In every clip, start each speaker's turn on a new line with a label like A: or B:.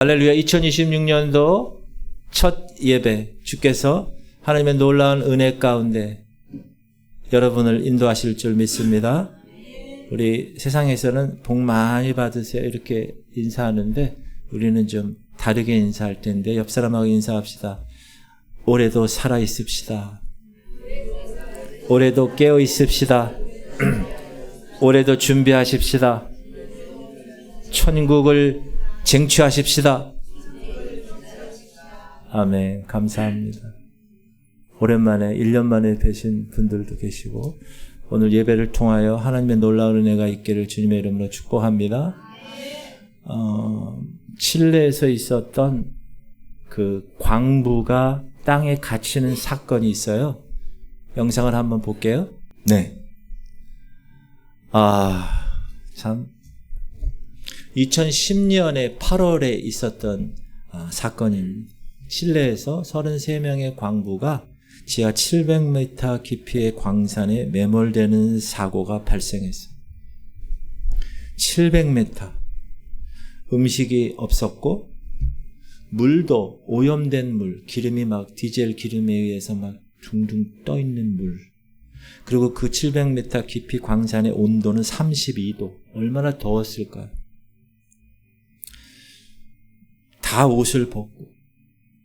A: 할렐루야. 2026년도 첫 예배, 주께서 하나님의 놀라운 은혜 가운데 여러분을 인도하실 줄 믿습니다. 우리 세상에서는 복 많이 받으세요 이렇게 인사하는데 우리는 좀 다르게 인사할 텐데 옆 사람하고 인사합시다. 올해도 살아 있읍시다. 올해도 깨어 있읍시다. 올해도 준비하십시다. 천국을 쟁취하십시다. 아멘. 감사합니다. 오랜만에 1년 만에 뵈신 분들도 계시고 오늘 예배를 통하여 하나님의 놀라운 은혜가 있기를 주님의 이름으로 축복합니다. 칠레에서 있었던 그 광부가 땅에 갇히는 사건이 있어요. 영상을 한번 볼게요. 네. 참 2010년에 8월에 있었던 사건입니다. 칠레에서 33명의 광부가 지하 700m 깊이의 광산에 매몰되는 사고가 발생했어요. 700m. 음식이 없었고 물도 오염된 물, 기름이 막 디젤 기름에 의해서 막 둥둥 떠 있는 물. 그리고 그 700m 깊이 광산의 온도는 32도. 얼마나 더웠을까요? 다 옷을 벗고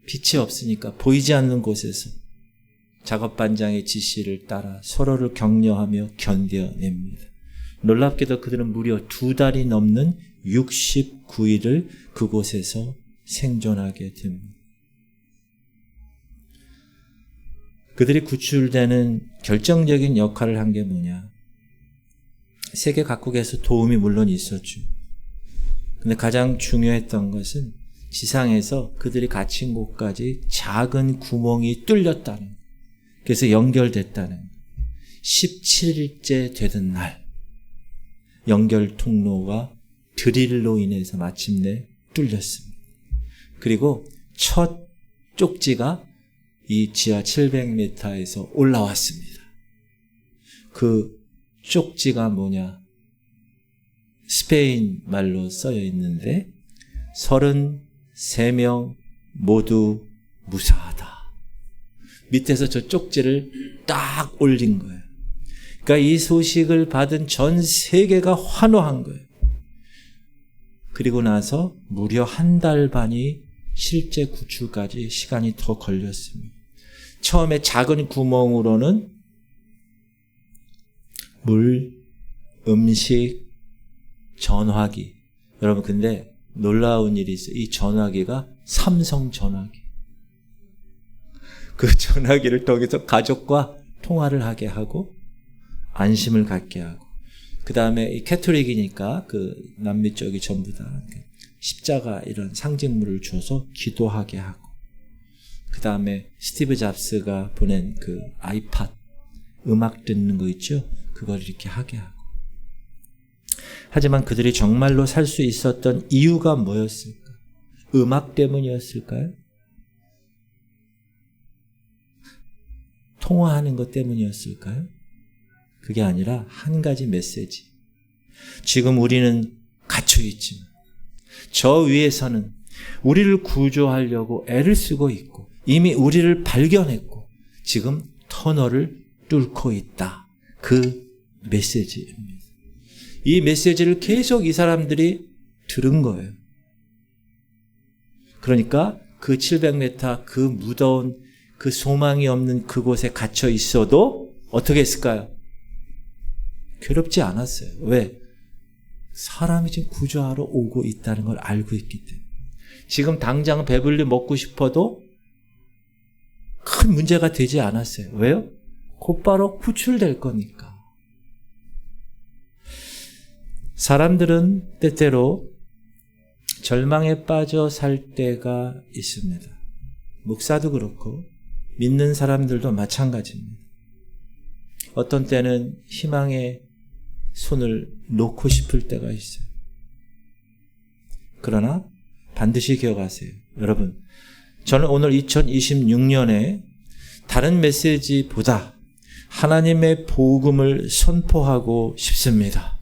A: 빛이 없으니까 보이지 않는 곳에서 작업반장의 지시를 따라 서로를 격려하며 견뎌냅니다. 놀랍게도 그들은 무려 2달이 넘는 69일을 그곳에서 생존하게 됩니다. 그들이 구출되는 결정적인 역할을 한 게 뭐냐? 세계 각국에서 도움이 물론 있었죠. 근데 가장 중요했던 것은 지상에서 그들이 갇힌 곳까지 작은 구멍이 뚫렸다는, 그래서 연결됐다는, 17일째 되던 날 연결 통로가 드릴로 인해서 마침내 뚫렸습니다. 그리고 첫 쪽지가 이 지하 700m에서 올라왔습니다. 그 쪽지가 스페인 말로 써여 있는데 33명 모두 무사하다. 밑에서 저 쪽지를 딱 올린 거예요. 그러니까 이 소식을 받은 전 세계가 환호한 거예요. 그리고 나서 무려 1달 반이 실제 구출까지 시간이 더 걸렸습니다. 처음에 작은 구멍으로는 물, 음식, 전화기. 여러분 근데 놀라운 일이 있어요. 이 전화기가 삼성 전화기. 그 전화기를 통해서 가족과 통화를 하게 하고 안심을 갖게 하고 그 다음에 이 캐톨릭이니까 그 남미 쪽이 전부 다 십자가 이런 상징물을 줘서 기도하게 하고 그 다음에 스티브 잡스가 보낸 그 아이팟 음악 듣는 거 있죠? 그걸 이렇게 하게 하고 하지만 그들이 정말로 살 수 있었던 이유가 뭐였을까? 음악 때문이었을까요? 통화하는 것 때문이었을까요? 그게 아니라 한 가지 메시지. 지금 우리는 갇혀 있지만 저 위에서는 우리를 구조하려고 애를 쓰고 있고 이미 우리를 발견했고 지금 터널을 뚫고 있다. 그 메시지입니다. 이 메시지를 계속 이 사람들이 들은 거예요. 그러니까 그 700m 그 무더운 그 소망이 없는 그곳에 갇혀 있어도 어떻게 했을까요? 괴롭지 않았어요. 왜? 사람이 지금 구조하러 오고 있다는 걸 알고 있기 때문에. 지금 당장 배불리 먹고 싶어도 큰 문제가 되지 않았어요. 왜요? 곧바로 구출될 거니까. 사람들은 때때로 절망에 빠져 살 때가 있습니다. 목사도 그렇고 믿는 사람들도 마찬가지입니다. 어떤 때는 희망의 손을 놓고 싶을 때가 있어요. 그러나 반드시 기억하세요. 여러분, 저는 오늘 2026년에 다른 메시지보다 하나님의 복음을 선포하고 싶습니다.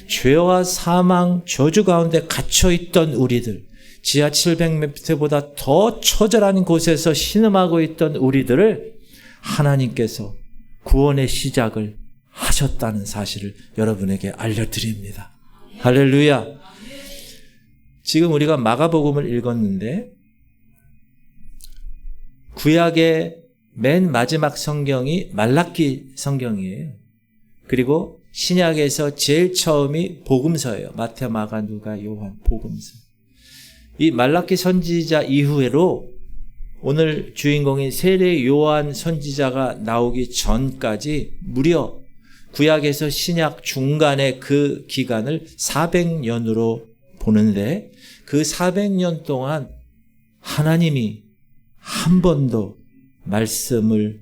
A: 죄와 사망, 저주 가운데 갇혀있던 우리들, 지하 700m보다 더 처절한 곳에서 신음하고 있던 우리들을 하나님께서 구원의 시작을 하셨다는 사실을 여러분에게 알려드립니다. 할렐루야. 지금 우리가 마가복음을 읽었는데 구약의 맨 마지막 성경이 말라기 성경이에요. 그리고 신약에서 제일 처음이 복음서예요. 마태, 마가, 누가, 요한, 복음서. 이 말라기 선지자 이후로 오늘 주인공인 세례 요한 선지자가 나오기 전까지 무려 구약에서 신약 중간의 그 기간을 400년으로 보는데 그 400년 동안 하나님이 한 번도 말씀을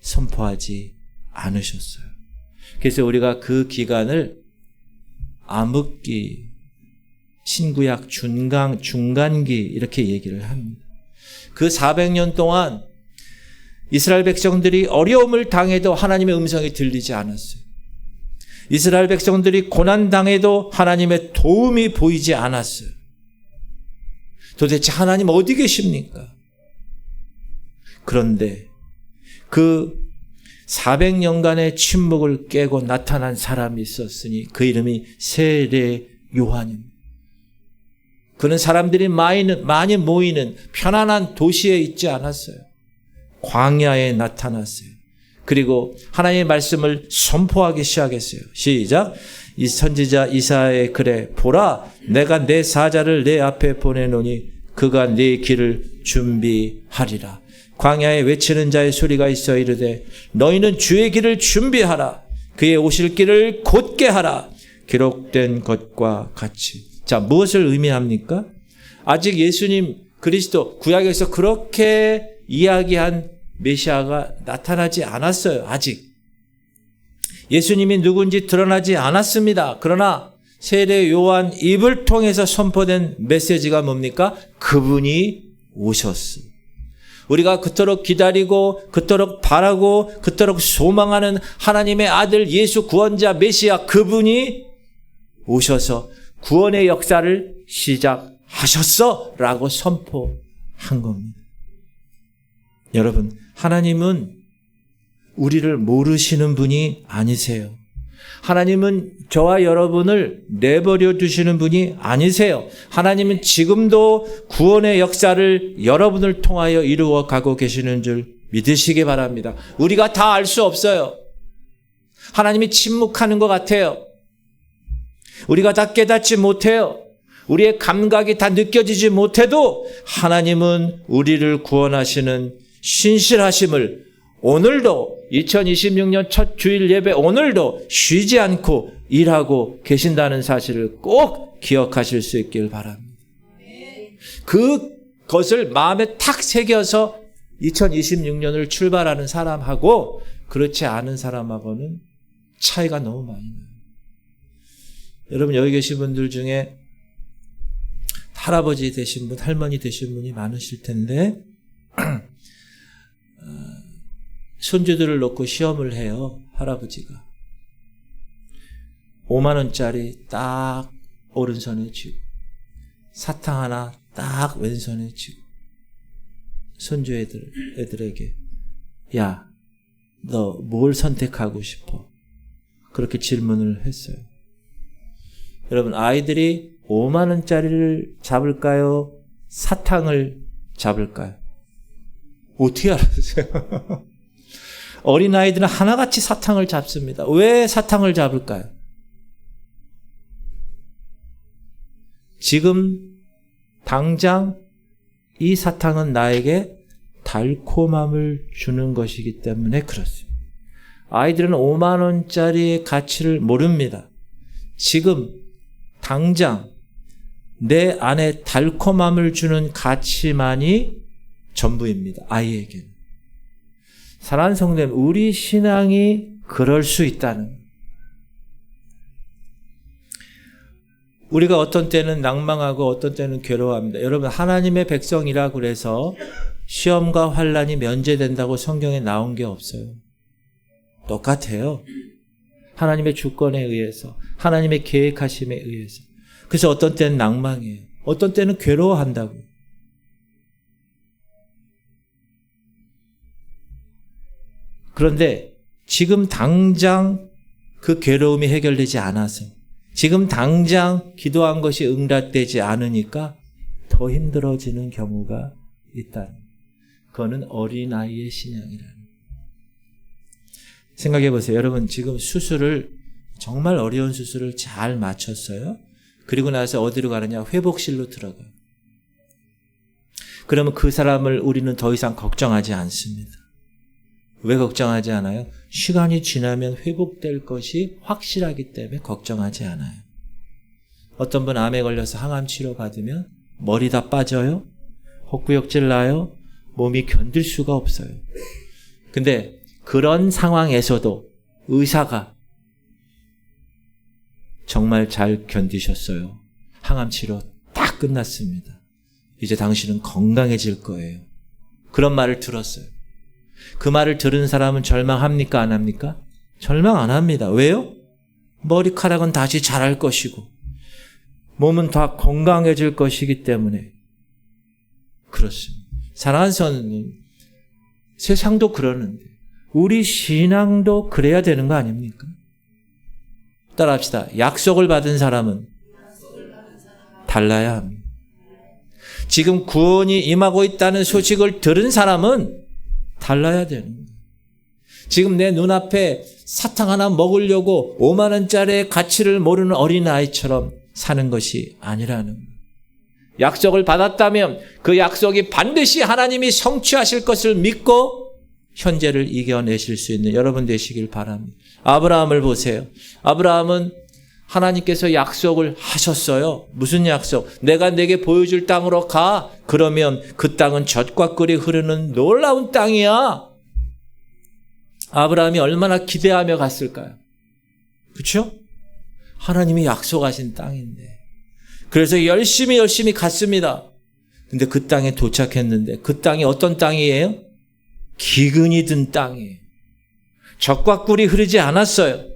A: 선포하지 않으셨어요. 그래서 우리가 그 기간을 암흑기, 신구약 중간기 이렇게 얘기를 합니다. 그 400년 동안 이스라엘 백성들이 어려움을 당해도 하나님의 음성이 들리지 않았어요. 이스라엘 백성들이 고난당해도 하나님의 도움이 보이지 않았어요. 도대체 하나님 어디 계십니까? 그런데 그 400년간의 침묵을 깨고 나타난 사람이 있었으니 그 이름이 세례 요한입니다. 그는 사람들이 많이 모이는 편안한 도시에 있지 않았어요. 광야에 나타났어요. 그리고 하나님의 말씀을 선포하기 시작했어요. 시작. 이 선지자 이사야의 글에 보라, 내가 내 사자를 내 앞에 보내노니 그가 네 길을 준비하리라. 광야에 외치는 자의 소리가 있어 이르되 너희는 주의 길을 준비하라. 그의 오실 길을 곧게 하라. 기록된 것과 같이. 자, 무엇을 의미합니까? 아직 예수님 그리스도 구약에서 그렇게 이야기한 메시아가 나타나지 않았어요. 아직. 예수님이 누군지 드러나지 않았습니다. 그러나 세례 요한 입을 통해서 선포된 메시지가 뭡니까? 그분이 오셨어요. 우리가 그토록 기다리고 그토록 바라고 그토록 소망하는 하나님의 아들 예수 구원자 메시아 그분이 오셔서 구원의 역사를 시작하셨어 라고 선포한 겁니다. 여러분, 하나님은 우리를 모르시는 분이 아니세요. 하나님은 저와 여러분을 내버려 두시는 분이 아니세요. 하나님은 지금도 구원의 역사를 여러분을 통하여 이루어 가고 계시는 줄 믿으시기 바랍니다. 우리가 다 알 수 없어요. 하나님이 침묵하는 것 같아요. 우리가 다 깨닫지 못해요. 우리의 감각이 다 느껴지지 못해도 하나님은 우리를 구원하시는 신실하심을 오늘도 2026년 첫 주일 예배 오늘도 쉬지 않고 일하고 계신다는 사실을 꼭 기억하실 수 있길 바랍니다. 그것을 마음에 탁 새겨서 2026년을 출발하는 사람하고 그렇지 않은 사람하고는 차이가 너무 많이 나요. 여러분 여기 계신 분들 중에 할아버지 되신 분, 할머니 되신 분이 많으실 텐데 손주들을 놓고 시험을 해요. 할아버지가 5만 원짜리 딱 오른손에 쥐고 사탕 하나 딱 왼손에 쥐고 손주 애들에게 야, 너 뭘 선택하고 싶어? 그렇게 질문을 했어요. 여러분 아이들이 5만 원짜리를 잡을까요? 사탕을 잡을까요? 어떻게 알았어요? 어린아이들은 하나같이 사탕을 잡습니다. 왜 사탕을 잡을까요? 지금 당장 이 사탕은 나에게 달콤함을 주는 것이기 때문에 그렇습니다. 아이들은 5만 원짜리의 가치를 모릅니다. 지금 당장 내 안에 달콤함을 주는 가치만이 전부입니다. 아이에게는. 사랑하는 성도님, 우리 신앙이 그럴 수 있다는. 우리가 어떤 때는 낭망하고 어떤 때는 괴로워합니다. 여러분 하나님의 백성이라고 그래서 시험과 환난이 면제된다고 성경에 나온 게 없어요. 똑같아요. 하나님의 주권에 의해서 하나님의 계획하심에 의해서. 그래서 어떤 때는 낭망해요. 어떤 때는 괴로워한다고. 그런데 지금 당장 그 괴로움이 해결되지 않아서 지금 당장 기도한 것이 응답되지 않으니까 더 힘들어지는 경우가 있다. 그거는 어린아이의 신앙이라는. 생각해 보세요. 여러분 지금 수술을 정말 어려운 수술을 잘 마쳤어요. 그리고 나서 어디로 가느냐? 회복실로 들어가요. 그러면 그 사람을 우리는 더 이상 걱정하지 않습니다. 왜 걱정하지 않아요? 시간이 지나면 회복될 것이 확실하기 때문에 걱정하지 않아요. 어떤 분 암에 걸려서 항암 치료 받으면 머리 다 빠져요. 헛구역질 나요. 몸이 견딜 수가 없어요. 근데 그런 상황에서도 의사가 정말 잘 견디셨어요. 항암 치료 딱 끝났습니다. 이제 당신은 건강해질 거예요. 그런 말을 들었어요. 그 말을 들은 사람은 절망합니까? 안 합니까? 절망 안 합니다. 왜요? 머리카락은 다시 자랄 것이고 몸은 다 건강해질 것이기 때문에 그렇습니다. 사랑하는 성도님, 세상도 그러는데 우리 신앙도 그래야 되는 거 아닙니까? 따라합시다. 약속을 받은 사람은 달라야 합니다. 지금 구원이 임하고 있다는 소식을 들은 사람은 달라야 되는 거예요. 지금 내 눈앞에 사탕 하나 먹으려고 5만 원짜리의 가치를 모르는 어린아이처럼 사는 것이 아니라는 거예요. 약속을 받았다면 그 약속이 반드시 하나님이 성취하실 것을 믿고 현재를 이겨내실 수 있는 여러분 되시길 바랍니다. 아브라함을 보세요. 아브라함은 하나님께서 약속을 하셨어요. 무슨 약속? 내가 내게 보여줄 땅으로 가. 그러면 그 땅은 젖과 꿀이 흐르는 놀라운 땅이야. 아브라함이 얼마나 기대하며 갔을까요? 그렇죠? 하나님이 약속하신 땅인데. 그래서 열심히 갔습니다. 근데 그 땅에 도착했는데 그 땅이 어떤 땅이에요? 기근이 든 땅이에요. 젖과 꿀이 흐르지 않았어요.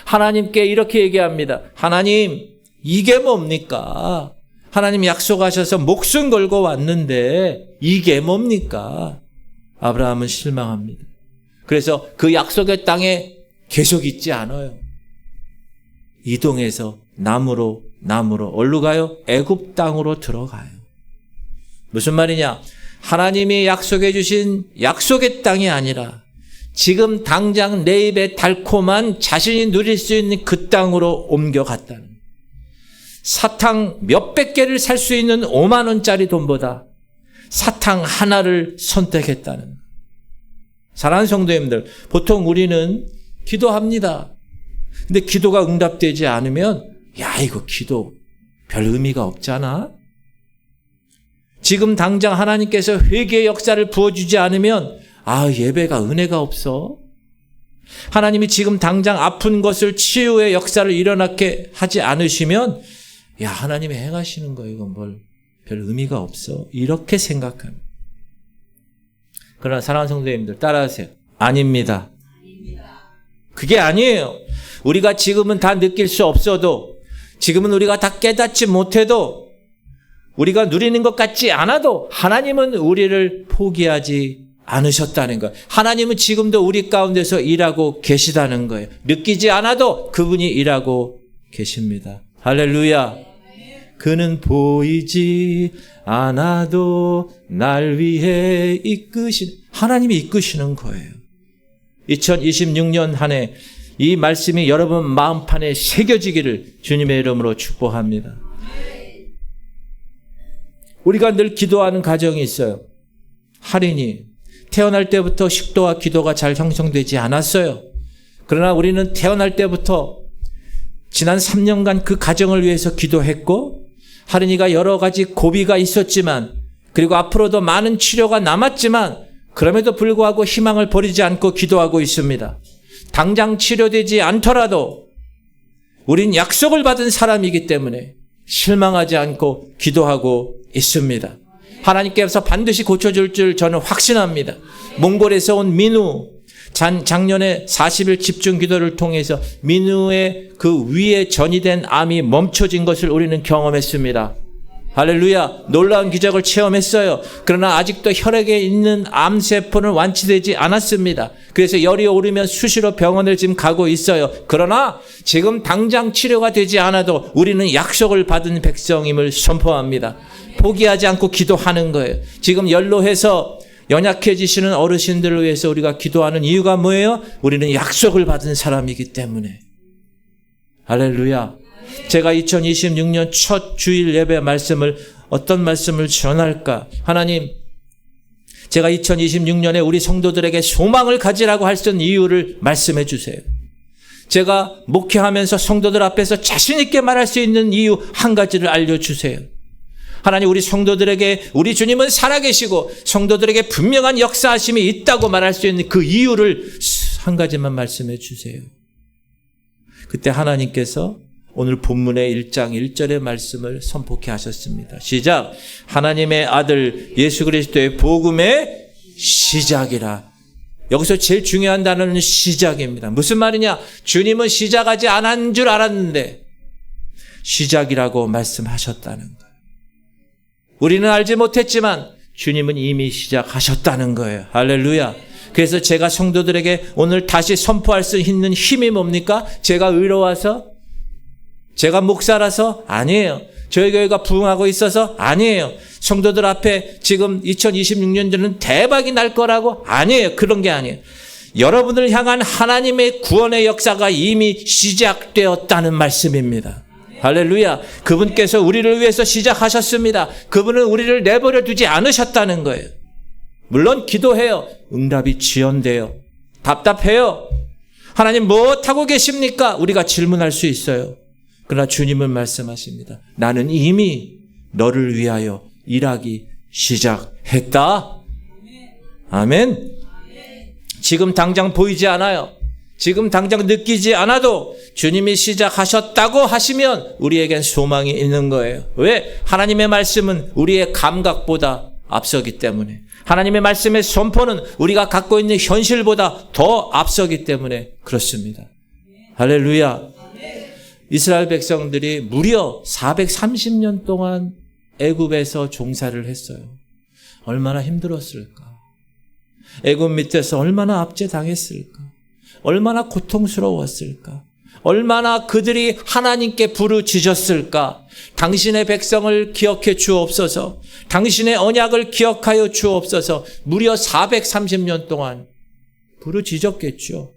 A: 하나님께 이렇게 얘기합니다. 하나님, 이게 뭡니까? 하나님 약속하셔서 목숨 걸고 왔는데 이게 뭡니까? 아브라함은 실망합니다. 그래서 그 약속의 땅에 계속 있지 않아요. 이동해서 남으로 어디로 가요? 애굽 땅으로 들어가요. 무슨 말이냐? 하나님이 약속해 주신 약속의 땅이 아니라 지금 당장 내 입에 달콤한 자신이 누릴 수 있는 그 땅으로 옮겨갔다는. 사탕 몇백 개를 살 수 있는 5만 원짜리 돈보다 사탕 하나를 선택했다는. 사랑하는 성도님들, 보통 우리는 기도합니다. 근데 기도가 응답되지 않으면 야, 이거 기도 별 의미가 없잖아. 지금 당장 하나님께서 회개의 역사를 부어주지 않으면 예배가 은혜가 없어. 하나님이 지금 당장 아픈 것을 치유의 역사를 일어나게 하지 않으시면 야, 하나님이 행하시는 거 이건 별 의미가 없어. 이렇게 생각합니다. 그러나 사랑하는 성도님들 따라하세요. 아닙니다. 그게 아니에요. 우리가 지금은 다 느낄 수 없어도 지금은 우리가 다 깨닫지 못해도 우리가 누리는 것 같지 않아도 하나님은 우리를 포기하지 않으셨다는 거예요. 하나님은 지금도 우리 가운데서 일하고 계시다는 거예요. 느끼지 않아도 그분이 일하고 계십니다. 할렐루야. 그는 보이지 않아도 날 위해 하나님이 이끄시는 거예요. 2026년 한 해 이 말씀이 여러분 마음판에 새겨지기를 주님의 이름으로 축복합니다. 우리가 늘 기도하는 가정이 있어요. 할인이 태어날 때부터 식도와 기도가 잘 형성되지 않았어요. 그러나 우리는 태어날 때부터 지난 3년간 그 가정을 위해서 기도했고 할인이가 여러 가지 고비가 있었지만 그리고 앞으로도 많은 치료가 남았지만 그럼에도 불구하고 희망을 버리지 않고 기도하고 있습니다. 당장 치료되지 않더라도 우린 약속을 받은 사람이기 때문에 실망하지 않고 기도하고 있습니다. 하나님께서 반드시 고쳐줄 줄 저는 확신합니다. 몽골에서 온 민우, 작년에 40일 집중 기도를 통해서 민우의 그 위에 전이된 암이 멈춰진 것을 우리는 경험했습니다. 할렐루야. 놀라운 기적을 체험했어요. 그러나 아직도 혈액에 있는 암세포는 완치되지 않았습니다. 그래서 열이 오르면 수시로 병원을 지금 가고 있어요. 그러나 지금 당장 치료가 되지 않아도 우리는 약속을 받은 백성임을 선포합니다. 포기하지 않고 기도하는 거예요. 지금 연로해서 연약해지시는 어르신들을 위해서 우리가 기도하는 이유가 뭐예요? 우리는 약속을 받은 사람이기 때문에. 할렐루야. 제가 2026년 첫 주일 예배 말씀을 어떤 말씀을 전할까? 하나님, 제가 2026년에 우리 성도들에게 소망을 가지라고 할 수 있는 이유를 말씀해 주세요. 제가 목회하면서 성도들 앞에서 자신 있게 말할 수 있는 이유 한 가지를 알려주세요. 하나님, 우리 성도들에게 우리 주님은 살아계시고 성도들에게 분명한 역사하심이 있다고 말할 수 있는 그 이유를 한 가지만 말씀해 주세요. 그때 하나님께서 오늘 본문의 1장 1절의 말씀을 선포케 하셨습니다. 시작. 하나님의 아들 예수 그리스도의 복음의 시작이라. 여기서 제일 중요한 단어는 시작입니다. 무슨 말이냐? 주님은 시작하지 않은 줄 알았는데 시작이라고 말씀하셨다는 거예요. 우리는 알지 못했지만 주님은 이미 시작하셨다는 거예요. 할렐루야. 그래서 제가 성도들에게 오늘 다시 선포할 수 있는 힘이 뭡니까? 제가 의로워서? 제가 목사라서? 아니에요. 저희 교회가 부흥하고 있어서? 아니에요. 성도들 앞에 지금 2026년도는 대박이 날 거라고? 아니에요. 그런 게 아니에요. 여러분을 향한 하나님의 구원의 역사가 이미 시작되었다는 말씀입니다. 할렐루야. 그분께서 우리를 위해서 시작하셨습니다. 그분은 우리를 내버려 두지 않으셨다는 거예요. 물론 기도해요. 응답이 지연돼요. 답답해요. 하나님 무엇하고 계십니까? 우리가 질문할 수 있어요. 그러나 주님은 말씀하십니다. 나는 이미 너를 위하여 일하기 시작했다. 아멘. 지금 당장 보이지 않아요. 지금 당장 느끼지 않아도 주님이 시작하셨다고 하시면 우리에겐 소망이 있는 거예요. 왜? 하나님의 말씀은 우리의 감각보다 앞서기 때문에. 하나님의 말씀의 선포는 우리가 갖고 있는 현실보다 더 앞서기 때문에 그렇습니다. 할렐루야. 이스라엘 백성들이 무려 430년 동안 애굽에서 종사를 했어요. 얼마나 힘들었을까? 애굽 밑에서 얼마나 압제당했을까? 얼마나 고통스러웠을까? 얼마나 그들이 하나님께 부르짖었을까? 당신의 백성을 기억해 주옵소서. 당신의 언약을 기억하여 주옵소서. 무려 430년 동안 부르짖었겠죠.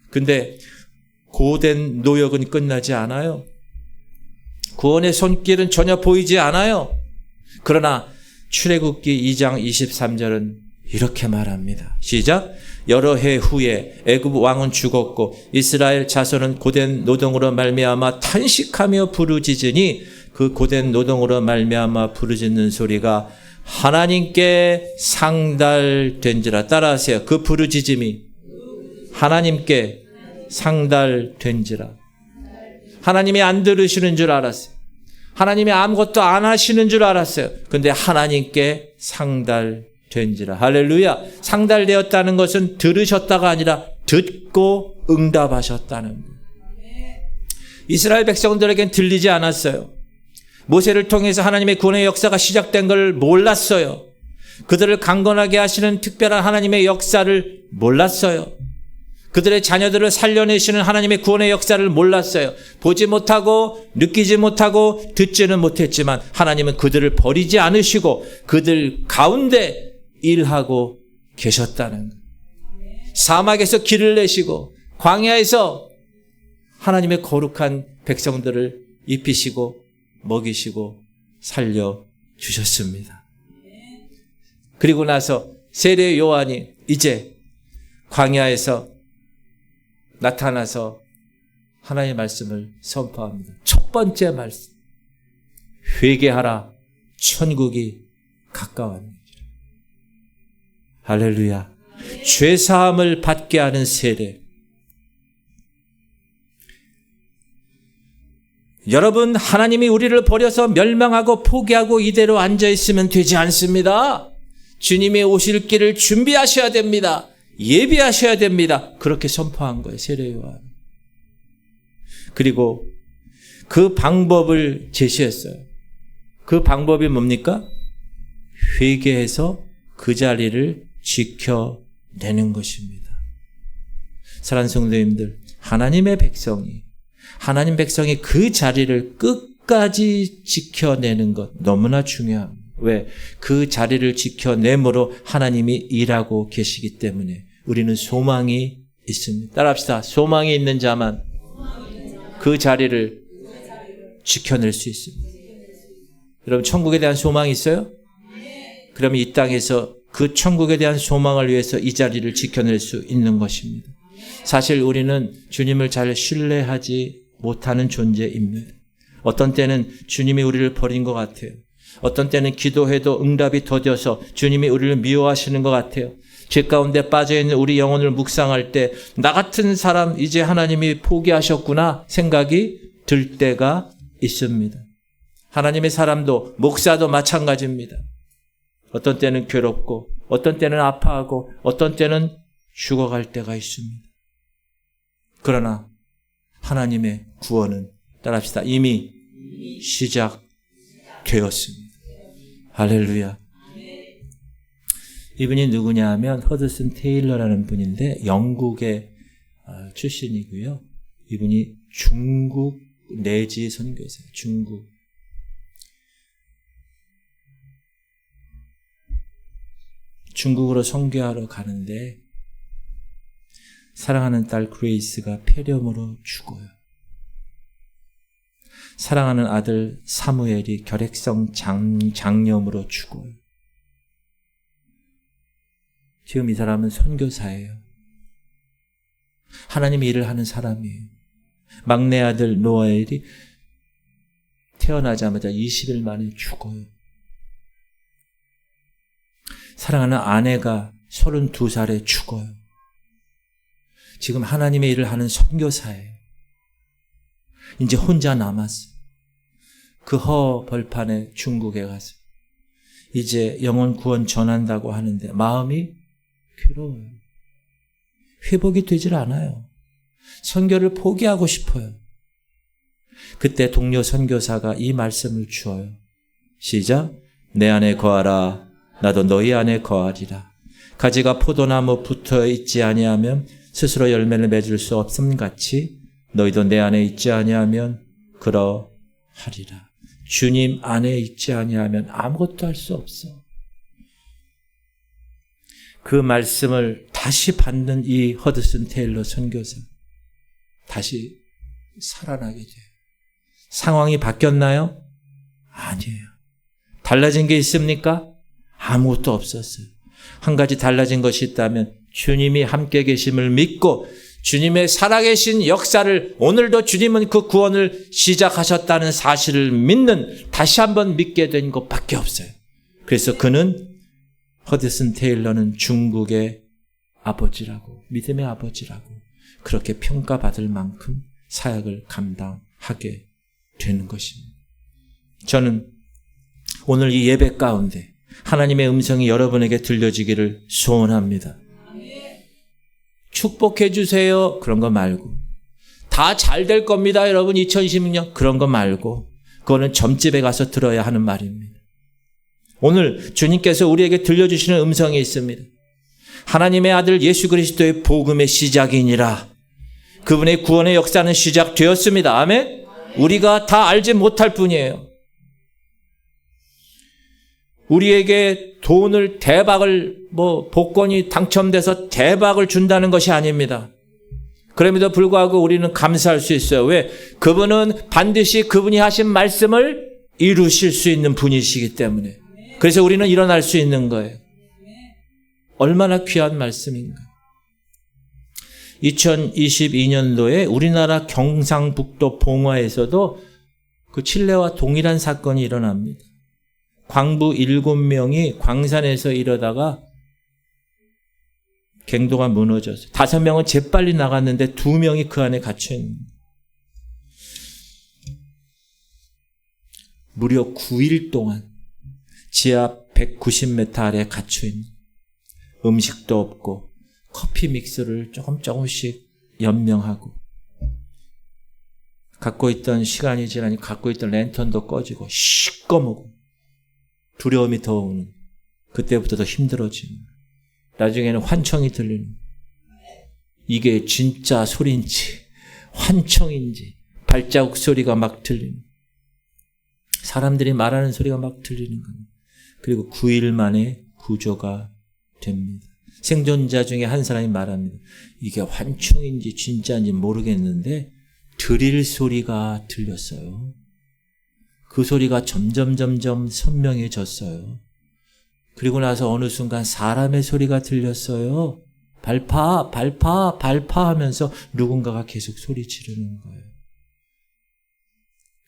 A: 근데 고된 노역은 끝나지 않아요. 구원의 손길은 전혀 보이지 않아요. 그러나 출애굽기 2장 23절은 이렇게 말합니다. 시작. 여러 해 후에 애굽 왕은 죽었고 이스라엘 자손은 고된 노동으로 말미암아 탄식하며 부르짖으니 그 고된 노동으로 말미암아 부르짖는 소리가 하나님께 상달된지라. 따라하세요. 그 부르짖음이 하나님께 상달된지라. 하나님이 안 들으시는 줄 알았어요. 하나님이 아무것도 안 하시는 줄 알았어요. 근데 하나님께 상달된지라. 할렐루야. 상달되었다는 것은 들으셨다가 아니라 듣고 응답하셨다는 거예요. 이스라엘 백성들에겐 들리지 않았어요. 모세를 통해서 하나님의 구원의 역사가 시작된 걸 몰랐어요. 그들을 강건하게 하시는 특별한 하나님의 역사를 몰랐어요. 그들의 자녀들을 살려내시는 하나님의 구원의 역사를 몰랐어요. 보지 못하고 느끼지 못하고 듣지는 못했지만 하나님은 그들을 버리지 않으시고 그들 가운데 일하고 계셨다는 거예요. 사막에서 길을 내시고 광야에서 하나님의 거룩한 백성들을 입히시고 먹이시고 살려주셨습니다. 그리고 나서 세례 요한이 이제 광야에서 나타나서 하나님의 말씀을 선포합니다. 첫 번째 말씀. 회개하라. 천국이 가까웠느니라. 할렐루야. 죄사함을 받게 하는 세례. 여러분, 하나님이 우리를 버려서 멸망하고 포기하고 이대로 앉아있으면 되지 않습니다. 주님이 오실 길을 준비하셔야 됩니다. 예비하셔야 됩니다. 그렇게 선포한 거예요, 세례 요한. 그리고 그 방법을 제시했어요. 그 방법이 뭡니까? 회개해서 그 자리를 지켜내는 것입니다. 사랑하는 성도님들, 하나님 백성이 그 자리를 끝까지 지켜내는 것 너무나 중요합니다. 왜? 그 자리를 지켜내므로 하나님이 일하고 계시기 때문에 우리는 소망이 있습니다. 따라합시다. 소망이 있는 자만 그 자리를 지켜낼 수 있습니다. 여러분, 천국에 대한 소망이 있어요? 그러면 이 땅에서 그 천국에 대한 소망을 위해서 이 자리를 지켜낼 수 있는 것입니다. 사실 우리는 주님을 잘 신뢰하지 못하는 존재입니다. 어떤 때는 주님이 우리를 버린 것 같아요. 어떤 때는 기도해도 응답이 더뎌서 주님이 우리를 미워하시는 것 같아요. 죄 가운데 빠져있는 우리 영혼을 묵상할 때 나 같은 사람 이제 하나님이 포기하셨구나 생각이 들 때가 있습니다. 하나님의 사람도 목사도 마찬가지입니다. 어떤 때는 괴롭고 어떤 때는 아파하고 어떤 때는 죽어갈 때가 있습니다. 그러나 하나님의 구원은 따라합시다. 이미 시작되었습니다. 할렐루야. 이분이 누구냐 하면 허드슨 테일러라는 분인데 영국의 출신이고요. 이분이 중국 내지 선교사예요. 중국으로 선교하러 가는데 사랑하는 딸 그레이스가 폐렴으로 죽어요. 사랑하는 아들 사무엘이 결핵성 장염으로 죽어요. 지금 이 사람은 선교사예요. 하나님의 일을 하는 사람이에요. 막내 아들 노아엘이 태어나자마자 20일 만에 죽어요. 사랑하는 아내가 32살에 죽어요. 지금 하나님의 일을 하는 선교사예요. 이제 혼자 남았어요. 그 허벌판에 중국에 가서 이제 영혼 구원 전한다고 하는데 마음이 괴로워요. 회복이 되질 않아요. 선교를 포기하고 싶어요. 그때 동료 선교사가 이 말씀을 주어요. 시작. 내 안에 거하라. 나도 너희 안에 거하리라. 가지가 포도나무 붙어 있지 아니하면 스스로 열매를 맺을 수 없음 같이 너희도 내 안에 있지 아니하면 그러하리라. 주님 안에 있지 아니하면 아무것도 할 수 없어. 그 말씀을 다시 받는 이 허드슨 테일러 선교사, 다시 살아나게 돼요. 상황이 바뀌었나요? 아니에요. 달라진 게 있습니까? 아무것도 없었어요. 한 가지 달라진 것이 있다면 주님이 함께 계심을 믿고 주님의 살아계신 역사를 오늘도 주님은 그 구원을 시작하셨다는 사실을 믿는, 다시 한번 믿게 된 것밖에 없어요. 그래서 허드슨 테일러는 중국의 아버지라고, 믿음의 아버지라고 그렇게 평가받을 만큼 사역을 감당하게 되는 것입니다. 저는 오늘 이 예배 가운데 하나님의 음성이 여러분에게 들려지기를 소원합니다. 축복해 주세요. 그런 거 말고. 다 잘 될 겁니다. 여러분 2016년. 그런 거 말고. 그거는 점집에 가서 들어야 하는 말입니다. 오늘 주님께서 우리에게 들려주시는 음성이 있습니다. 하나님의 아들 예수 그리스도의 복음의 시작이니라. 그분의 구원의 역사는 시작되었습니다. 아멘? 우리가 다 알지 못할 뿐이에요. 우리에게 돈을 복권이 당첨돼서 대박을 준다는 것이 아닙니다. 그럼에도 불구하고 우리는 감사할 수 있어요. 왜? 그분은 반드시 그분이 하신 말씀을 이루실 수 있는 분이시기 때문에. 그래서 우리는 일어날 수 있는 거예요. 얼마나 귀한 말씀인가. 2022년도에 우리나라 경상북도 봉화에서도 그 칠레와 동일한 사건이 일어납니다. 광부 7명이 광산에서 이러다가 갱도가 무너졌어요. 5명은 재빨리 나갔는데 2명이 그 안에 갇혀있는 거예요. 무려 9일 동안 지하 190m 아래에 갇혀있는, 음식도 없고 커피 믹스를 조금씩 연명하고 갖고 있던 시간이 지나니 갖고 있던 랜턴도 꺼지고 시꺼멓고 두려움이 더 오는, 그때부터 더 힘들어지는, 나중에는 환청이 들리는, 이게 진짜 소리인지 환청인지 발자국 소리가 막 들리는, 사람들이 말하는 소리가 막 들리는 겁니다. 그리고 9일 만에 구조가 됩니다. 생존자 중에 한 사람이 말합니다. 이게 환청인지 진짜인지 모르겠는데 드릴 소리가 들렸어요. 그 소리가 점점 선명해졌어요. 그리고 나서 어느 순간 사람의 소리가 들렸어요. 발파 하면서 누군가가 계속 소리 지르는 거예요.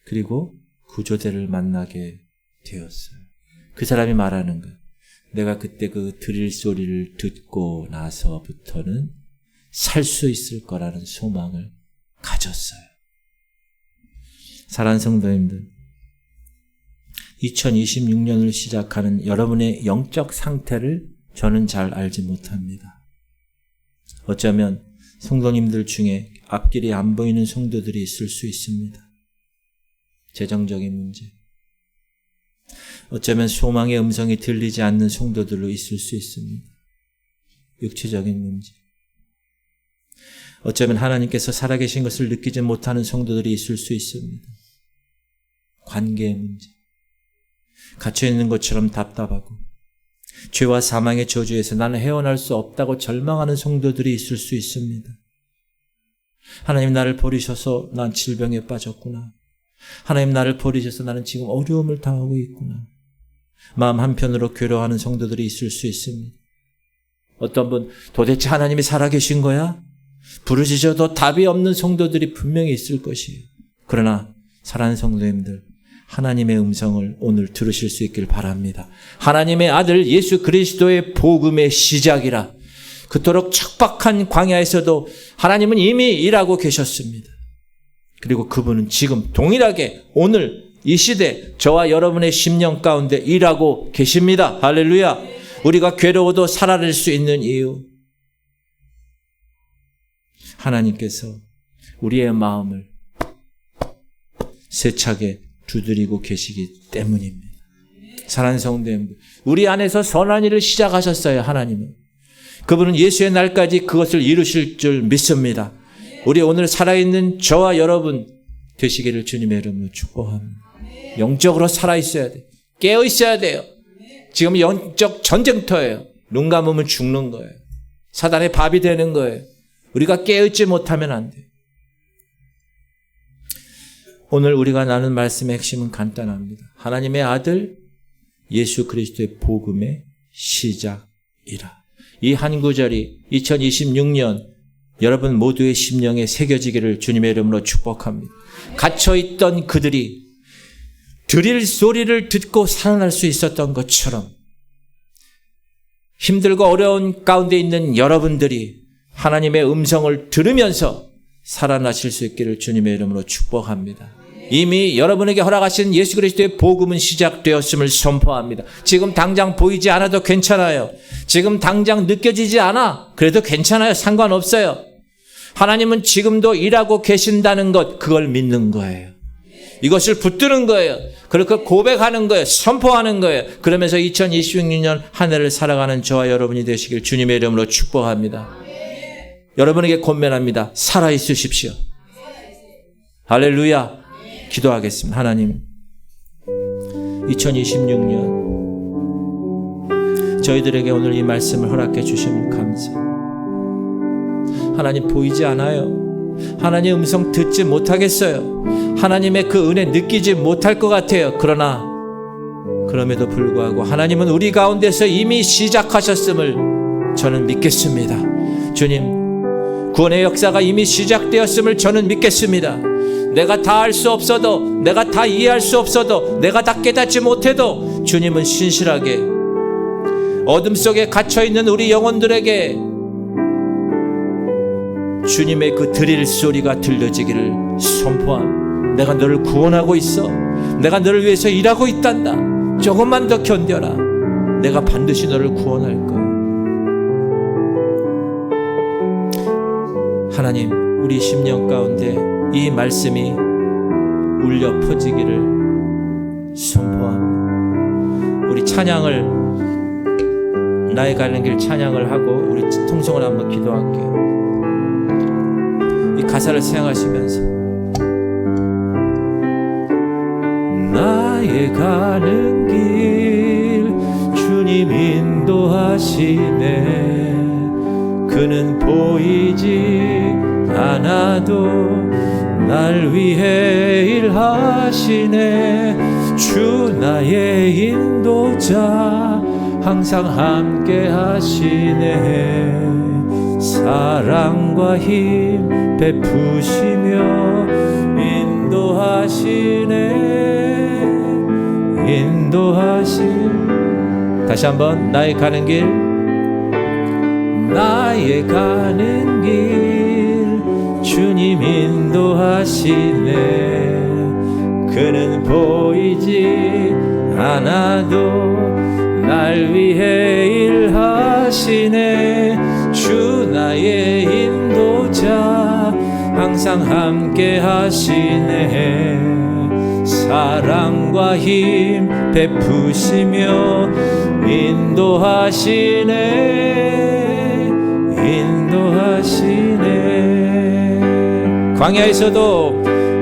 A: 그리고 구조대를 만나게 되었어요. 그 사람이 말하는 거예요. 내가 그때 그 드릴 소리를 듣고 나서부터는 살 수 있을 거라는 소망을 가졌어요. 사랑하는 성도님들, 2026년을 시작하는 여러분의 영적 상태를 저는 잘 알지 못합니다. 어쩌면 성도님들 중에 앞길이 안 보이는 성도들이 있을 수 있습니다. 재정적인 문제, 어쩌면 소망의 음성이 들리지 않는 성도들로 있을 수 있습니다. 육체적인 문제, 어쩌면 하나님께서 살아계신 것을 느끼지 못하는 성도들이 있을 수 있습니다. 관계의 문제, 갇혀있는 것처럼 답답하고 죄와 사망의 저주에서 나는 헤어날 수 없다고 절망하는 성도들이 있을 수 있습니다. 하나님 나를 버리셔서 난 질병에 빠졌구나. 하나님 나를 버리셔서 나는 지금 어려움을 당하고 있구나. 마음 한편으로 괴로워하는 성도들이 있을 수 있습니다. 어떤 분 도대체 하나님이 살아계신 거야? 부르짖어도 답이 없는 성도들이 분명히 있을 것이에요. 그러나 사랑하는 성도님들, 하나님의 음성을 오늘 들으실 수 있길 바랍니다. 하나님의 아들 예수 그리스도의 복음의 시작이라. 그토록 척박한 광야에서도 하나님은 이미 일하고 계셨습니다. 그리고 그분은 지금 동일하게 오늘 이 시대 저와 여러분의 심령 가운데 일하고 계십니다. 할렐루야. 우리가 괴로워도 살아낼 수 있는 이유, 하나님께서 우리의 마음을 세차게 두드리고 계시기 때문입니다. 사랑하는 성도님들, 우리 안에서 선한 일을 시작하셨어요. 하나님은. 그분은 예수의 날까지 그것을 이루실 줄 믿습니다. 우리 오늘 살아있는 저와 여러분 되시기를 주님의 이름으로 축복합니다. 영적으로 살아있어야 돼요. 깨어있어야 돼요. 지금 영적 전쟁터예요. 눈 감으면 죽는 거예요. 사단의 밥이 되는 거예요. 우리가 깨어있지 못하면 안 돼요. 오늘 우리가 나눈 말씀의 핵심은 간단합니다. 하나님의 아들 예수 그리스도의 복음의 시작이라. 이 한 구절이 2026년 여러분 모두의 심령에 새겨지기를 주님의 이름으로 축복합니다. 갇혀있던 그들이 드릴 소리를 듣고 살아날 수 있었던 것처럼 힘들고 어려운 가운데 있는 여러분들이 하나님의 음성을 들으면서 살아나실 수 있기를 주님의 이름으로 축복합니다. 이미 여러분에게 허락하신 예수 그리스도의 복음은 시작되었음을 선포합니다. 지금 당장 보이지 않아도 괜찮아요. 지금 당장 느껴지지 않아. 그래도 괜찮아요. 상관없어요. 하나님은 지금도 일하고 계신다는 것, 그걸 믿는 거예요. 이것을 붙드는 거예요. 그렇게 고백하는 거예요. 선포하는 거예요. 그러면서 2026년 한 해를 살아가는 저와 여러분이 되시길 주님의 이름으로 축복합니다. 여러분에게 권면합니다. 살아있으십시오. 할렐루야. 기도하겠습니다. 하나님, 2026년 저희들에게 오늘 이 말씀을 허락해 주시면 감사해요. 하나님, 보이지 않아요. 하나님의 음성 듣지 못하겠어요. 하나님의 그 은혜 느끼지 못할 것 같아요. 그러나 그럼에도 불구하고 하나님은 우리 가운데서 이미 시작하셨음을 저는 믿겠습니다. 주님, 구원의 역사가 이미 시작되었음을 저는 믿겠습니다. 내가 다 알 수 없어도, 내가 다 이해할 수 없어도, 내가 다 깨닫지 못해도 주님은 신실하게 어둠 속에 갇혀있는 우리 영혼들에게 주님의 그 드릴 소리가 들려지기를 선포함. 내가 너를 구원하고 있어. 내가 너를 위해서 일하고 있단다. 조금만 더 견뎌라. 내가 반드시 너를 구원할 거야. 하나님, 우리 심령 가운데 이 말씀이 울려 퍼지기를 선포합니다. 우리 우리 찬양을 나의 가는 길 찬양을 하고 우리 통성을 한번 기도할게요. 이 가사를 생각하시면서 나의 가는 길 주님 인도하시네. 그는 보이지 않아도 날 위해 일하시네. 주 나의 인도자 항상 함께 하시네. 사랑과 힘 베푸시며 인도하시네. 다시 한번 나의 가는 길 나의 가는 길 주님 인도하시네. 그는 보이지 않아도 날 위해 일하시네. 주 나의 인도자 항상 함께 하시네. 사랑과 힘 베푸시며 인도하시네.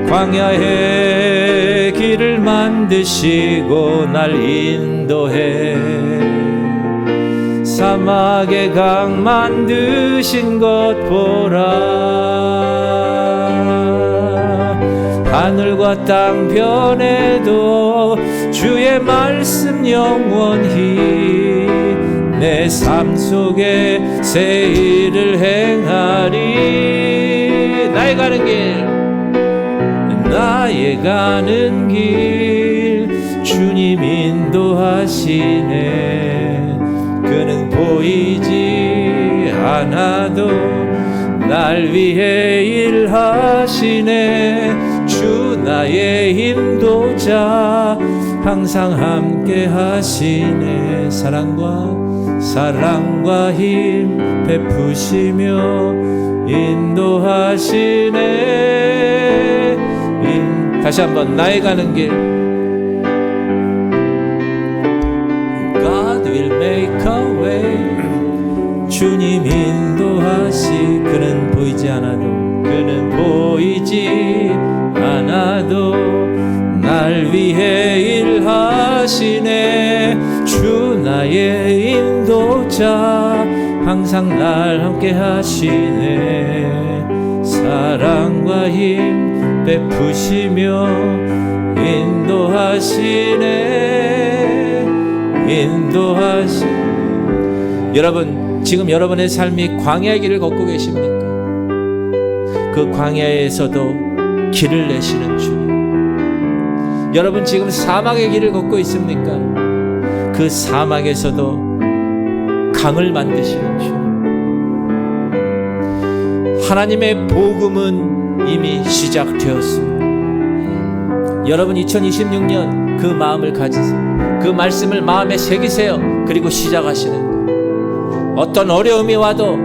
A: 광야의 길을 만드시고 날 인도해. 사막의 강 만드신 것 보라. 하늘과 땅 변해도 주의 말씀 영원히 내 삶 속에 새 일을 행하리. 나의 가는 길 주님 인도하시네. 그는 보이지 않아도 날 위해 일하시네. 주 나의 인도자 항상 함께 하시네. 사랑과 힘 베푸시며 인도하시네. 다시 한번 나의 가는 길 God will make a way. 주님 인도하시. 그는 보이지 않아도 날 위해 일하시네. 주 나의 인도자 항상 날 함께 하시네. 사랑과 힘 베푸시며 인도하시네. 여러분, 지금 여러분의 삶이 광야의 길을 걷고 계십니까? 그 광야에서도 길을 내시는 주님. 여러분 지금 사막의 길을 걷고 있습니까? 그 사막에서도 강을 만드시는 주님. 하나님의 복음은 이미 시작되었습니다. 여러분 2026년 그 마음을 가지세요. 그 말씀을 마음에 새기세요. 그리고 시작하시는 거예요. 어떤 어려움이 와도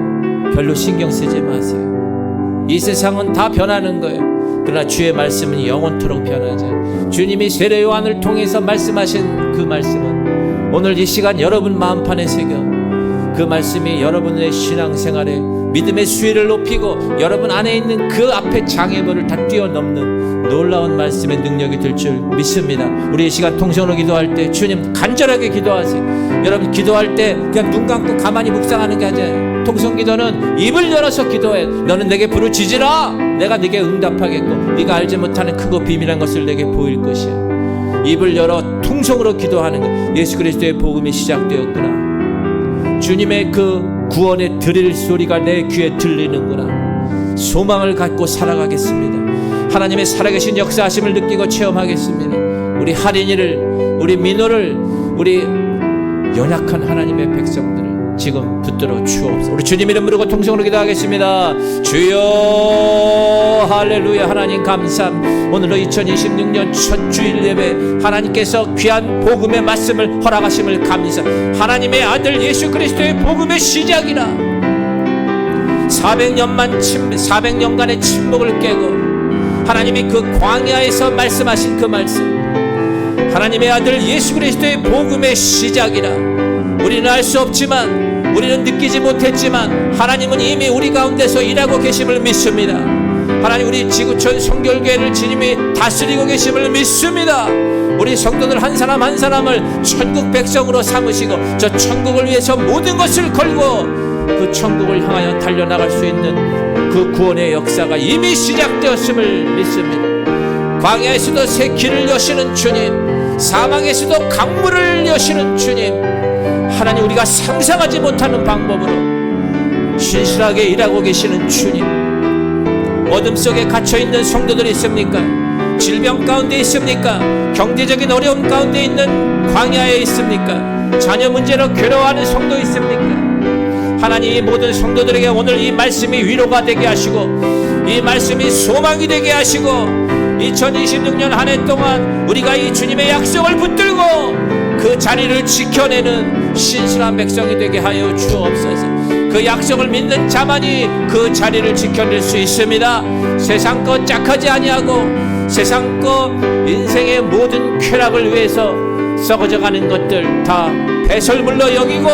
A: 별로 신경 쓰지 마세요. 이 세상은 다 변하는 거예요. 그러나 주의 말씀은 영원토록 변하지 않아요. 주님이 세례 요한을 통해서 말씀하신 그 말씀은 오늘 이 시간 여러분 마음판에 새겨 그 말씀이 여러분의 신앙생활에 믿음의 수위를 높이고 여러분 안에 있는 그 앞에 장애물을 다 뛰어넘는 놀라운 말씀의 능력이 될 줄 믿습니다. 우리 이 시간 통성으로 기도할 때 주님 간절하게 기도하세요. 여러분 기도할 때 그냥 눈 감고 가만히 묵상하는 게 아니에요. 통성 기도는 입을 열어서 기도해. 너는 내게 부르짖으라. 내가 네게 응답하겠고 네가 알지 못하는 크고 비밀한 것을 내게 보일 것이야. 입을 열어 통성으로 기도하는 것. 예수 그리스도의 복음이 시작되었구나. 주님의 그 구원의 드릴 소리가 내 귀에 들리는구나. 소망을 갖고 살아가겠습니다. 하나님의 살아계신 역사하심을 느끼고 체험하겠습니다. 우리 할인이를, 우리 민호를, 우리 연약한 하나님의 백성들을 지금 붙들어 주옵소서. 우리 주님 이름 부르고 통성으로 기도하겠습니다. 주여 할렐루야. 하나님 감사합니다. 오늘로 2026년 첫 주일 예배 하나님께서 귀한 복음의 말씀을 허락하심을 감사. 하나님의 아들 예수 그리스도의 복음의 시작이라. 400년간의 침묵을 깨고 하나님이 그 광야에서 말씀하신 그 말씀,
B: 하나님의 아들 예수 그리스도의 복음의 시작이라. 우리는 알 수 없지만, 우리는 느끼지 못했지만 하나님은 이미 우리 가운데서 일하고 계심을 믿습니다. 하나님, 우리 지구촌 성결교회를 주님이 다스리고 계심을 믿습니다. 우리 성도들 한 사람 한 사람을 천국 백성으로 삼으시고 저 천국을 위해서 모든 것을 걸고 그 천국을 향하여 달려나갈 수 있는 그 구원의 역사가 이미 시작되었음을 믿습니다. 광야에서도 새 길을 여시는 주님, 사막에서도 강물을 여시는 주님, 하나님, 우리가 상상하지 못하는 방법으로 신실하게 일하고 계시는 주님, 어둠 속에 갇혀있는 성도들이 있습니까? 질병 가운데 있습니까? 경제적인 어려움 가운데 있는 광야에 있습니까? 자녀 문제로 괴로워하는 성도 있습니까? 하나님, 이 모든 성도들에게 오늘 이 말씀이 위로가 되게 하시고 이 말씀이 소망이 되게 하시고 2026년 한 해 동안 우리가 이 주님의 약속을 붙들고 그 자리를 지켜내는 신실한 백성이 되게 하여 주옵소서. 그 약속을 믿는 자만이 그 자리를 지켜낼 수 있습니다. 세상 것 짝하지 아니하고 세상 것 인생의 모든 쾌락을 위해서 썩어져가는 것들 다 배설물로 여기고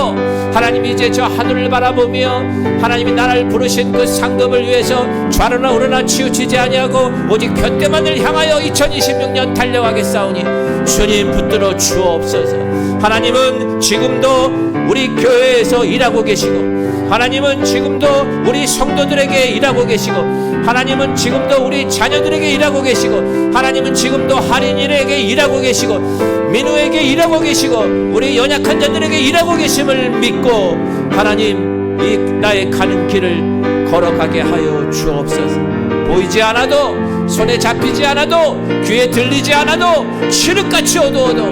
B: 하나님이 이제 저 하늘을 바라보며 하나님이 나를 부르신 그 상급을 위해서 좌로나 우로나 치우치지 아니하고 오직 편대만을 향하여 2026년 달려가겠사오니 주님 붙들어 주옵소서. 하나님은 지금도 우리 교회에서 일하고 계시고 하나님은 지금도 우리 성도들에게 일하고 계시고 하나님은 지금도 우리 자녀들에게 일하고 계시고 하나님은 지금도 할인일에게 일하고 계시고 민우에게 일하고 계시고 우리 연약한 자들에게 일하고 계심을 믿고 하나님, 이 나의 가는 길을 걸어가게 하여 주옵소서. 보이지 않아도 손에 잡히지 않아도 귀에 들리지 않아도 칠흑같이 어두워도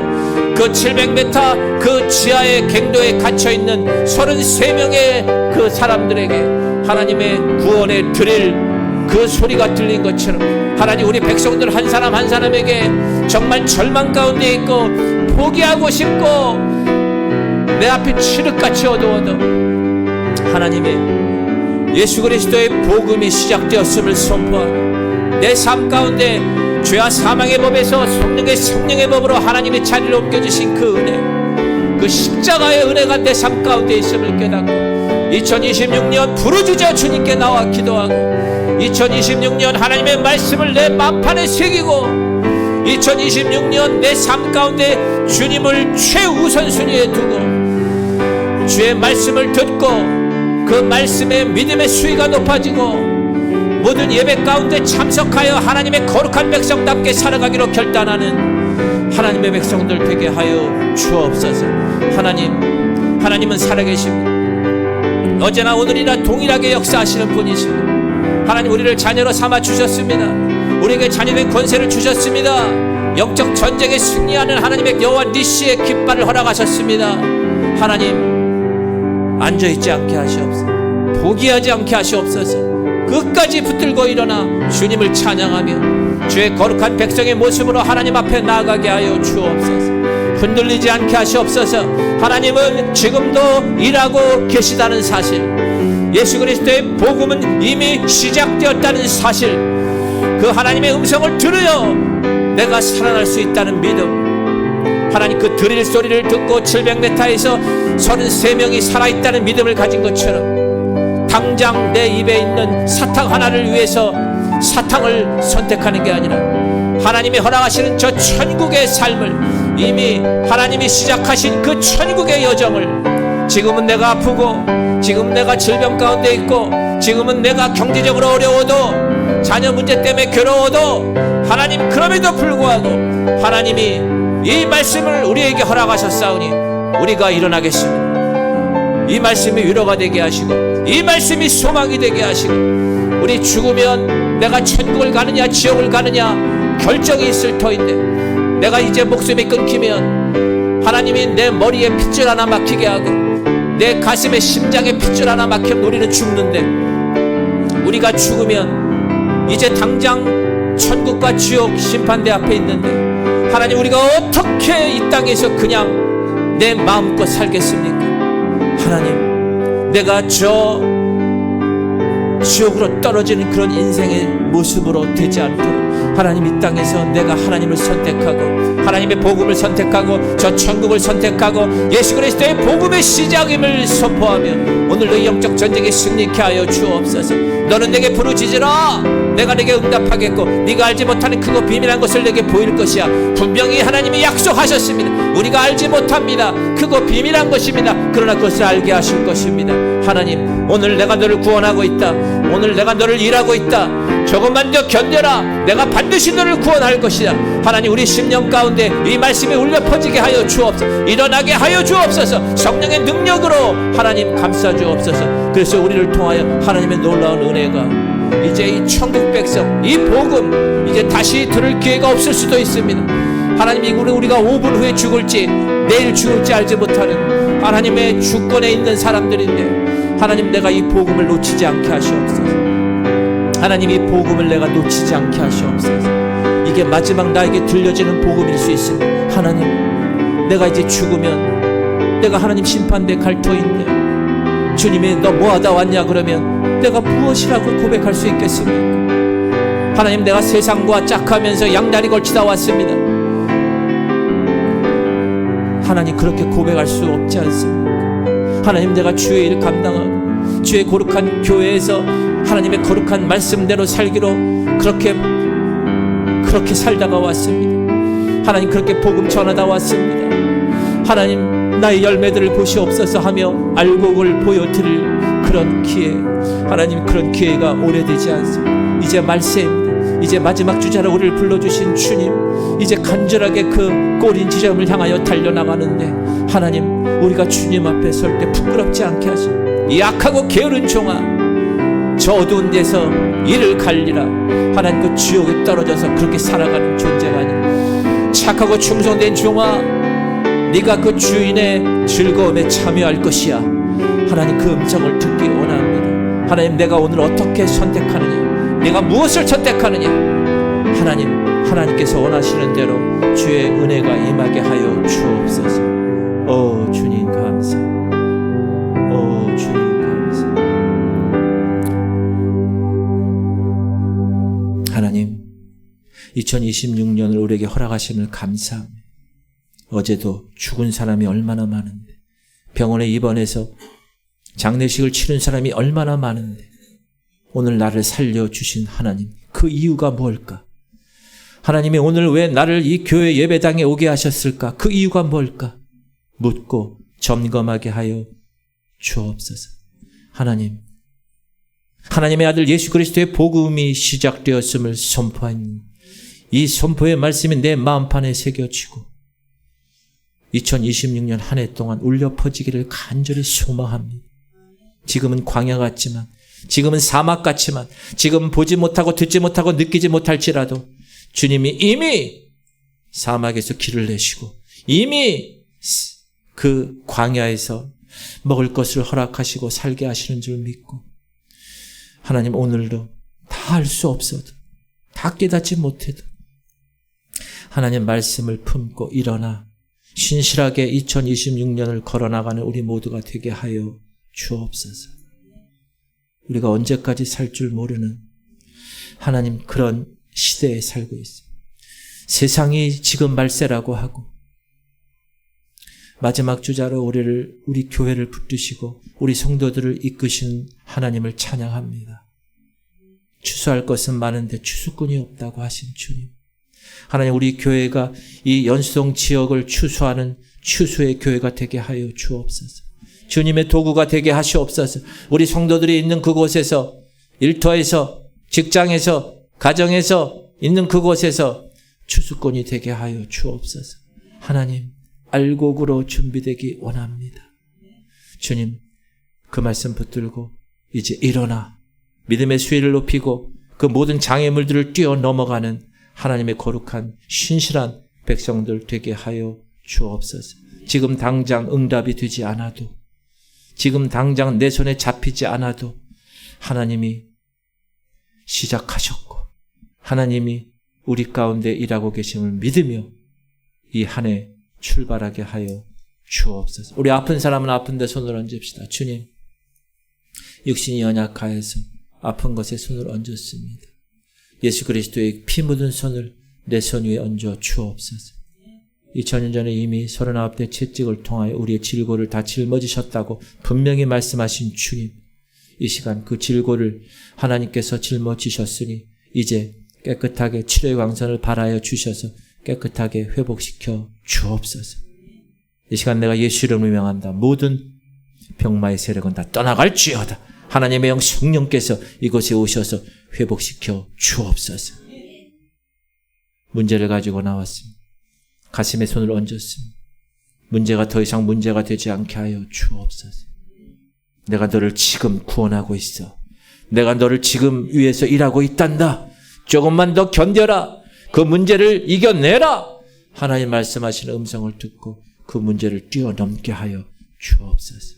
B: 그 700m 그 지하의 갱도에 갇혀있는 33명의 그 사람들에게 하나님의 구원의 드릴 그 소리가 들린 것처럼 하나님, 우리 백성들 한 사람 한 사람에게 정말 절망 가운데 있고 포기하고 싶고 내 앞이 칠흑같이 어두워도 하나님의 예수 그리스도의 복음이 시작되었음을 선포하고 내 삶 가운데 죄와 사망의 법에서 성령의 법으로 하나님의 자리를 옮겨주신 그 은혜, 그 십자가의 은혜가 내 삶 가운데 있음을 깨닫고 2026년 부르짖어 주님께 나와 기도하고 2026년 하나님의 말씀을 내 마음판에 새기고 2026년 내 삶 가운데 주님을 최우선순위에 두고 주의 말씀을 듣고 그 말씀의 믿음의 수위가 높아지고 모든 예배 가운데 참석하여 하나님의 거룩한 백성답게 살아가기로 결단하는 하나님의 백성들 되게 하여 주옵소서. 하나님은 살아계십니다. 어제나 오늘이나 동일하게 역사하시는 분이시고 하나님, 우리를 자녀로 삼아 주셨습니다. 우리에게 자녀된 권세를 주셨습니다. 영적 전쟁에 승리하는 하나님의 여호와 니시의 깃발을 허락하셨습니다. 하나님, 앉아있지 않게 하시옵소서. 포기하지 않게 하시옵소서. 끝까지 붙들고 일어나 주님을 찬양하며 주의 거룩한 백성의 모습으로 하나님 앞에 나아가게 하여 주옵소서. 흔들리지 않게 하시옵소서. 하나님은 지금도 일하고 계시다는 사실, 예수 그리스도의 복음은 이미 시작되었다는 사실, 그 하나님의 음성을 들으여 내가 살아날 수 있다는 믿음, 하나님 그 드릴 소리를 듣고 700m에서 33명이 살아있다는 믿음을 가진 것처럼 당장 내 입에 있는 사탕 하나를 위해서 사탕을 선택하는 게 아니라 하나님이 허락하시는 저 천국의 삶을, 이미 하나님이 시작하신 그 천국의 여정을, 지금은 내가 아프고 지금 내가 질병 가운데 있고 지금은 내가 경제적으로 어려워도 자녀 문제 때문에 괴로워도 하나님, 그럼에도 불구하고 하나님이 이 말씀을 우리에게 허락하셨사오니 우리가 일어나겠습니다. 이 말씀이 위로가 되게 하시고 이 말씀이 소망이 되게 하시고 우리 죽으면 내가 천국을 가느냐 지옥을 가느냐 결정이 있을 터인데 내가 이제 목숨이 끊기면 하나님이 내 머리에 핏줄 하나 막히게 하고 내 가슴에 심장에 핏줄 하나 막히면 우리는 죽는데, 우리가 죽으면 이제 당장 천국과 지옥 심판대 앞에 있는데 하나님, 우리가 어떻게 이 땅에서 그냥 내 마음껏 살겠습니까? 하나님, 내가 저 지옥으로 떨어지는 그런 인생의 모습으로 되지 않도록 하나님 이 땅에서 내가 하나님을 선택하고 하나님의 복음을 선택하고 저 천국을 선택하고 예수 그리스도의 복음의 시작임을 선포하며 오늘도 영적 전쟁에 승리케 하여 주옵소서. 너는 내게 부르짖으라 내가 내게 응답하겠고 네가 알지 못하는 크고 비밀한 것을 내게 보일 것이야. 분명히 하나님이 약속하셨습니다. 우리가 알지 못합니다. 크고 비밀한 것입니다. 그러나 그것을 알게 하실 것입니다. 하나님 오늘 내가 너를 구원하고 있다. 오늘 내가 너를 일하고 있다. 조금만 더 견뎌라. 내가 반드시 너를 구원할 것이다. 하나님 우리 심령 가운데 이 말씀이 울려 퍼지게 하여 주옵소서. 일어나게 하여 주옵소서. 성령의 능력으로 하나님 감싸 주옵소서. 그래서 우리를 통하여 하나님의 놀라운 은혜가 이제 이 천국 백성 이 복음 이제 다시 들을 기회가 없을 수도 있습니다. 하나님 이거는 우리가 5분 후에 죽을지 내일 죽을지 알지 못하는 하나님의 주권에 있는 사람들인데 하나님 내가 이 복음을 놓치지 않게 하시옵소서. 하나님 이 복음을 내가 놓치지 않게 하시옵소서. 이게 마지막 나에게 들려지는 복음일 수 있습니다. 하나님 내가 이제 죽으면 내가 하나님 심판대 갈 터인데 주님이 너 뭐하다 왔냐 그러면 내가 무엇이라고 고백할 수 있겠습니까? 하나님 내가 세상과 짝하면서 양다리 걸치다 왔습니다. 하나님 그렇게 고백할 수 없지 않습니까? 하나님 내가 주의 일 감당하고 주의 거룩한 교회에서 하나님의 거룩한 말씀대로 살기로 그렇게 살다가 왔습니다. 하나님 그렇게 복음 전하다 왔습니다. 하나님 나의 열매들을 보시옵소서 하며 알곡을 보여드릴 그런 기회, 하나님 그런 기회가 오래되지 않습니다. 이제 말세입니다. 이제 마지막 주자로 우리를 불러주신 주님, 이제 간절하게 그 꼬린 지점을 향하여 달려나가는데 하나님 우리가 주님 앞에 설 때 부끄럽지 않게 하시고 이 약하고 게으른 종아 저 어두운 데서 이를 갈리라. 하나님 그 지옥에 떨어져서 그렇게 살아가는 존재가 아니라 착하고 충성된 종아 네가 그 주인의 즐거움에 참여할 것이야. 하나님 그 음성을 듣기 원합니다. 하나님 내가 오늘 어떻게 선택하느냐, 내가 무엇을 선택하느냐, 하나님께서 원하시는 대로 주의 은혜가 임하게 하여 주옵소서. 오 주님 감사, 오 주님 감사. 하나님 2026년을 우리에게 허락하심을 감사합니다. 어제도 죽은 사람이 얼마나 많은데, 병원에 입원해서 장례식을 치른 사람이 얼마나 많은데 오늘 나를 살려주신 하나님, 그 이유가 뭘까? 하나님이 오늘 왜 나를 이 교회 예배당에 오게 하셨을까? 그 이유가 뭘까? 묻고 점검하게 하여 주옵소서. 하나님의 아들 예수 그리스도의 복음이 시작되었음을 선포한 이 선포의 말씀이 내 마음판에 새겨지고 2026년 한 해 동안 울려 퍼지기를 간절히 소망합니다. 지금은 광야 같지만, 지금은 사막 같지만, 지금 보지 못하고 듣지 못하고 느끼지 못할지라도 주님이 이미 사막에서 길을 내시고 이미 그 광야에서 먹을 것을 허락하시고 살게 하시는 줄 믿고, 하나님 오늘도 다 알 수 없어도, 다 깨닫지 못해도 하나님 말씀을 품고 일어나 신실하게 2026년을 걸어나가는 우리 모두가 되게 하여 주옵소서. 우리가 언제까지 살 줄 모르는 하나님 그런 시대에 살고 있습니다. 세상이 지금 말세라고 하고 마지막 주자로 우리 교회를 붙드시고 우리 성도들을 이끄시는 하나님을 찬양합니다. 추수할 것은 많은데 추수꾼이 없다고 하신 주님, 하나님 우리 교회가 이 연수동 지역을 추수하는 추수의 교회가 되게 하여 주옵소서. 주님의 도구가 되게 하시옵소서. 우리 성도들이 있는 그곳에서, 일터에서, 직장에서, 가정에서 있는 그곳에서 추수꾼이 되게 하여 주옵소서. 하나님 알곡으로 준비되기 원합니다. 주님 그 말씀 붙들고 이제 일어나 믿음의 수위를 높이고 그 모든 장애물들을 뛰어넘어가는 하나님의 거룩한 신실한 백성들 되게 하여 주옵소서. 지금 당장 응답이 되지 않아도, 지금 당장 내 손에 잡히지 않아도 하나님이 시작하셨고 하나님이 우리 가운데 일하고 계심을 믿으며 이 한 해 출발하게 하여 주옵소서. 우리 아픈 사람은 아픈 데 손을 얹읍시다. 주님, 육신이 연약하여서 아픈 것에 손을 얹었습니다.
A: 예수 그리스도의 피 묻은 손을 내 손 위에 얹어 주옵소서. 2000년 전에 이미 39대 채찍을 통하여 우리의 질고를 다 짊어지셨다고 분명히 말씀하신 주님, 이 시간 그 질고를 하나님께서 짊어지셨으니 이제 깨끗하게 치료의 광선을 발하여 주셔서 깨끗하게 회복시켜 주옵소서. 이 시간 내가 예수 이름으로 명한다. 모든 병마의 세력은 다 떠나갈지어다. 하나님의 영 성령께서 이곳에 오셔서 회복시켜 주옵소서. 문제를 가지고 나왔습니다. 가슴에 손을 얹었습니다. 문제가 더 이상 문제가 되지 않게 하여 주옵소서. 내가 너를 지금 구원하고 있어. 내가 너를 지금 위해서 일하고 있단다. 조금만 더 견뎌라. 그 문제를 이겨내라. 하나님 말씀하시는 음성을 듣고 그 문제를 뛰어넘게 하여 주옵소서.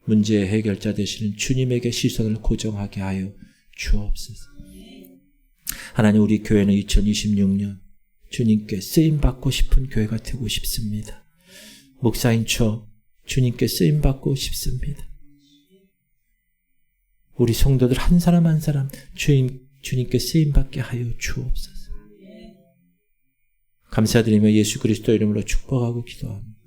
A: 문제의 해결자 되시는 주님에게 시선을 고정하게 하여 주옵소서. 하나님, 우리 교회는 2026년 주님께 쓰임받고 싶은 교회가 되고 싶습니다. 목사인 저 주님께 쓰임받고 싶습니다. 우리 성도들 한 사람 한 사람 주님께 쓰임받게 하여 주옵소서. 감사드리며 예수 그리스도 이름으로 축복하고 기도합니다.